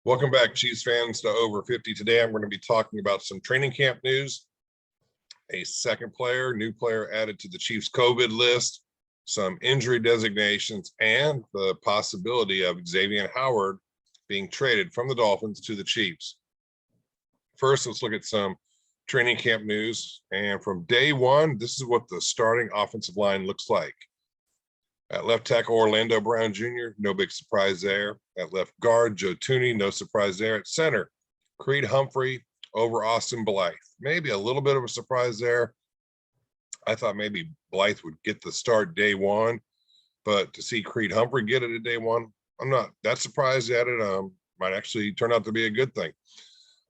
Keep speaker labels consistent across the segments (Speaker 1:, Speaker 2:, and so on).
Speaker 1: Welcome back, Chiefs fans, to Over 50. Today, I'm going to be talking about some training camp news, a second player, new player added to the Chiefs COVID list, some injury designations, and the possibility of Xavien Howard being traded from the Dolphins to the Chiefs. First, let's look at some training camp news. And from day one, this is what the starting offensive line looks like. At left tackle, Orlando Brown Jr., no big surprise there. At left guard, Joe Thuney, no surprise there. At center, Creed Humphrey over Austin Blythe. Maybe a little bit of a surprise there. I thought maybe Blythe would get the start day one, but to see Creed Humphrey get it at day one, I'm not that surprised at it. Might actually turn out to be a good thing.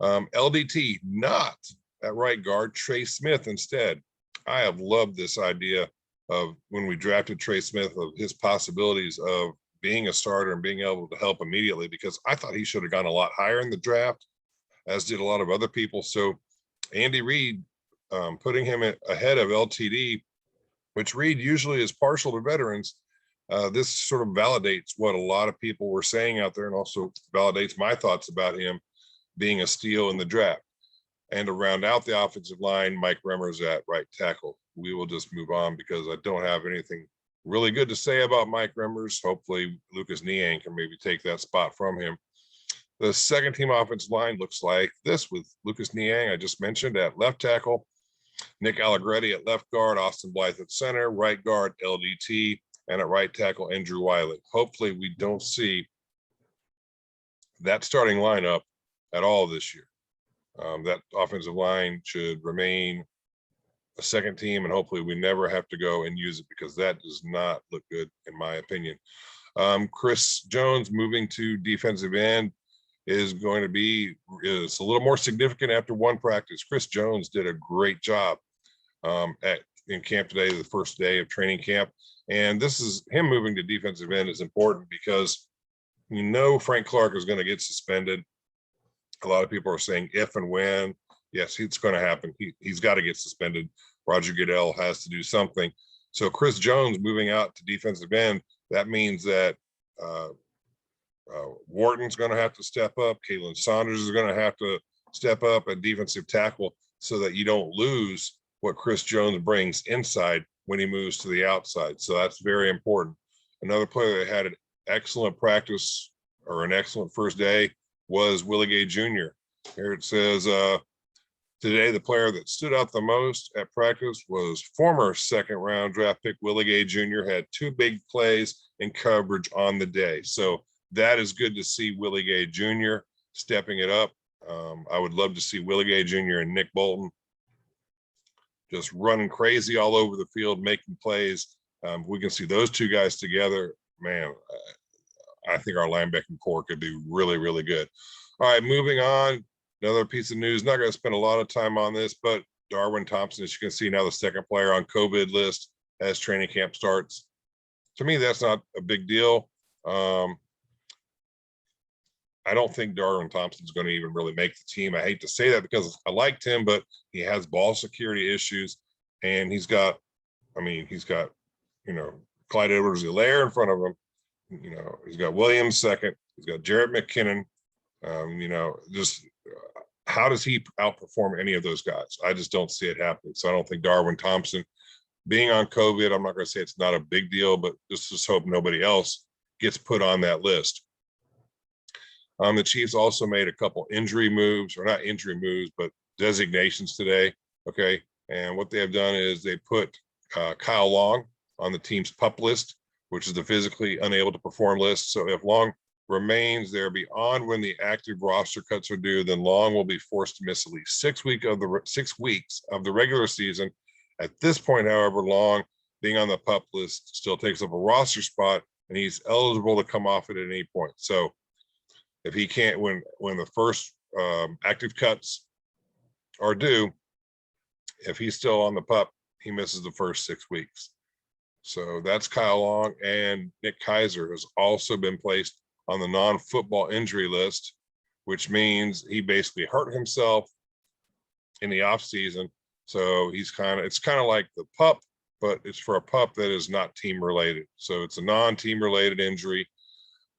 Speaker 1: LDT, not at right guard, Trey Smith instead. I have loved this idea of when we drafted Trey Smith, of his possibilities of being a starter and being able to help immediately, because I thought he should have gone a lot higher in the draft, as did a lot of other people. So Andy Reid putting him ahead of LTD, which Reid usually is partial to veterans. This sort of validates what a lot of people were saying out there, and also validates my thoughts about him being a steal in the draft. And to round out the offensive line, Mike Remmers at right tackle. We will just move on because I don't have anything really good to say about Mike Remmers. Hopefully Lucas Niang can maybe take that spot from him. The second team offensive line looks like this, with Lucas Niang, I just mentioned, at left tackle, Nick Allegretti at left guard, Austin Blythe at center, right guard LDT, and at right tackle Andrew Wiley. Hopefully we don't see that starting lineup at all this year. That offensive line should remain a second team, and hopefully we never have to go and use it, because that does not look good in my opinion. Chris Jones moving to defensive end is going to be a little more significant after one practice. Chris Jones did a great job in camp today, the first day of training camp, and this is him moving to defensive end is important because Frank Clark is going to get suspended. A lot of people are saying if and when. Yes, it's going to happen. He's got to get suspended. Roger Goodell has to do something. So Chris Jones moving out to defensive end, that means that Wharton's going to have to step up. Kalen Saunders is going to have to step up at defensive tackle, so that you don't lose what Chris Jones brings inside when he moves to the outside. So that's very important. Another player that had an excellent practice, or an excellent first day, was Willie Gay Jr. Here it says, today the player that stood out the most at practice was former second-round draft pick Willie Gay Jr. Had two big plays in coverage on the day. So that is good to see Willie Gay Jr. stepping it up. I would love to see Willie Gay Jr. and Nick Bolton just running crazy all over the field, making plays. We can see those two guys together, man. I think our linebacking core could be really, really good. All right, moving on. Another piece of news. Not going to spend a lot of time on this, but Darwin Thompson, as you can see now, the second player on COVID list as training camp starts. To me, that's not a big deal. I don't think Darwin Thompson's going to even really make the team. I hate to say that because I liked him, but he has ball security issues, and he's got Clyde Edwards-Helaire in front of him. He's got Williams second. He's got Jarrett McKinnon. Just how does he outperform any of those guys? I just don't see it happening. So I don't think Darwin Thompson being on COVID, I'm not going to say it's not a big deal, but just hope nobody else gets put on that list. The Chiefs also made a couple injury moves, or not injury moves, but designations today. Okay. And what they have done is they put Kyle Long on the team's PUP list, which is the physically unable to perform list. So if Long remains there beyond when the active roster cuts are due, then Long will be forced to miss at least 6 weeks of the regular season. At this point, however, Long being on the PUP list still takes up a roster spot, and he's eligible to come off it at any point. So if he can't, when the first active cuts are due, if he's still on the PUP, he misses the first 6 weeks. So that's Kyle Long, and Nick Keizer has also been placed on the non-football injury list, which means he basically hurt himself in the offseason. So it's kind of like the PUP, but it's for a PUP that is not team related. So it's a non-team related injury.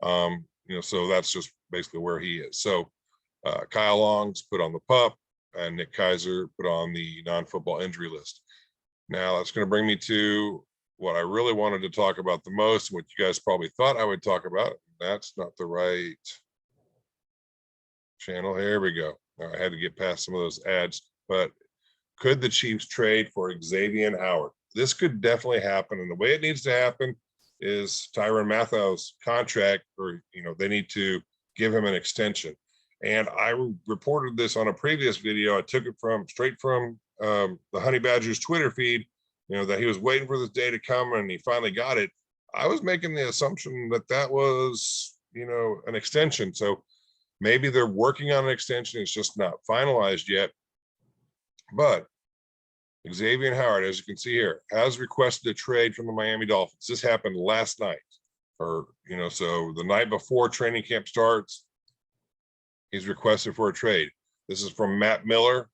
Speaker 1: So that's just basically where he is. So Kyle Long's put on the PUP, and Nick Keiser put on the non-football injury list. Now that's going to bring me to what I really wanted to talk about the most, what you guys probably thought I would talk about. That's not the right channel. Here we go. I had to get past some of those ads, but could the Chiefs trade for Xavien Howard? This could definitely happen. And the way it needs to happen is Tyrann Mathieu's contract, or, they need to give him an extension. And I reported this on a previous video. I took it straight from the Honey Badgers Twitter feed, that he was waiting for this day to come and he finally got it. I was making the assumption that was, an extension. So maybe they're working on an extension. It's just not finalized yet. But Xavien Howard, as you can see here, has requested a trade from the Miami Dolphins. This happened last night, or, so the night before training camp starts, he's requested for a trade. This is from Matt Miller,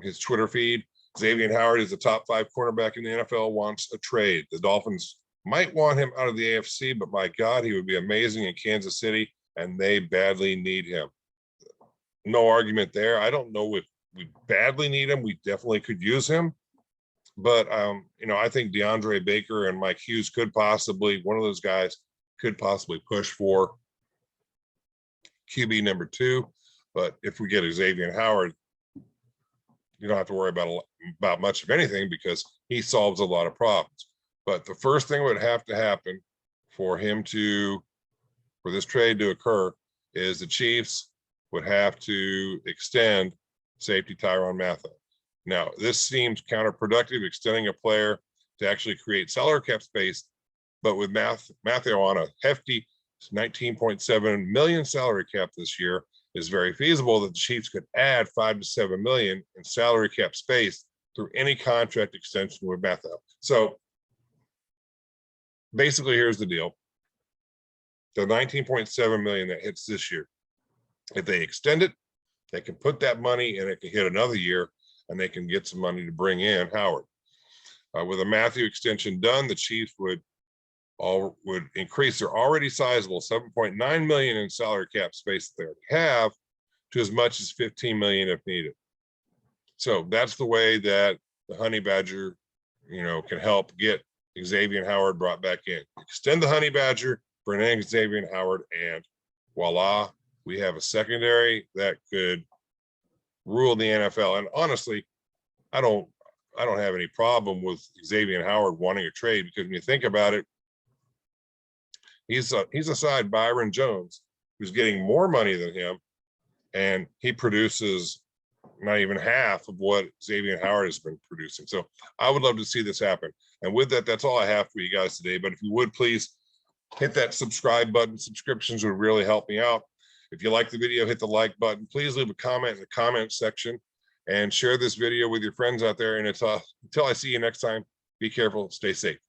Speaker 1: his Twitter feed. Xavien Howard is the top 5 cornerback in the NFL, wants a trade. The Dolphins might want him out of the AFC, but my God, he would be amazing in Kansas City, and they badly need him. No argument there. I don't know if we badly need him. We definitely could use him. But, I think DeAndre Baker and Mike Hughes one of those guys could possibly push for QB number 2. But if we get Xavien Howard, you don't have to worry about much of anything, because he solves a lot of problems. But the first thing would have to happen for this trade to occur is the Chiefs would have to extend safety Tyrann Mathieu. Now, this seems counterproductive, extending a player to actually create salary cap space, but with Mathieu on a hefty 19.7 million salary cap this year, is very feasible that the Chiefs could add 5 to 7 million in salary cap space through any contract extension with Mathieu. So basically, here's the deal. The 19.7 million that hits this year, if they extend it, they can put that money and it can hit another year, and they can get some money to bring in Howard. With a Mathieu extension done, the Chiefs would increase their already sizable 7.9 million in salary cap space that they already have to as much as 15 million if needed. So that's the way that the Honey Badger, can help get Xavien Howard brought back in. Extend the Honey Badger, bring in Xavien Howard, and voila, we have a secondary that could rule the NFL. And honestly, I don't have any problem with Xavien Howard wanting a trade, because when you think about it, he's aside Byron Jones, who's getting more money than him, and he produces not even half of what Xavien Howard has been producing. So I would love to see this happen. And with that, that's all I have for you guys today. But if you would, please hit that subscribe button. Subscriptions would really help me out. If you like the video, hit the like button. Please leave a comment in the comment section and share this video with your friends out there. And until I see you next time, be careful, stay safe.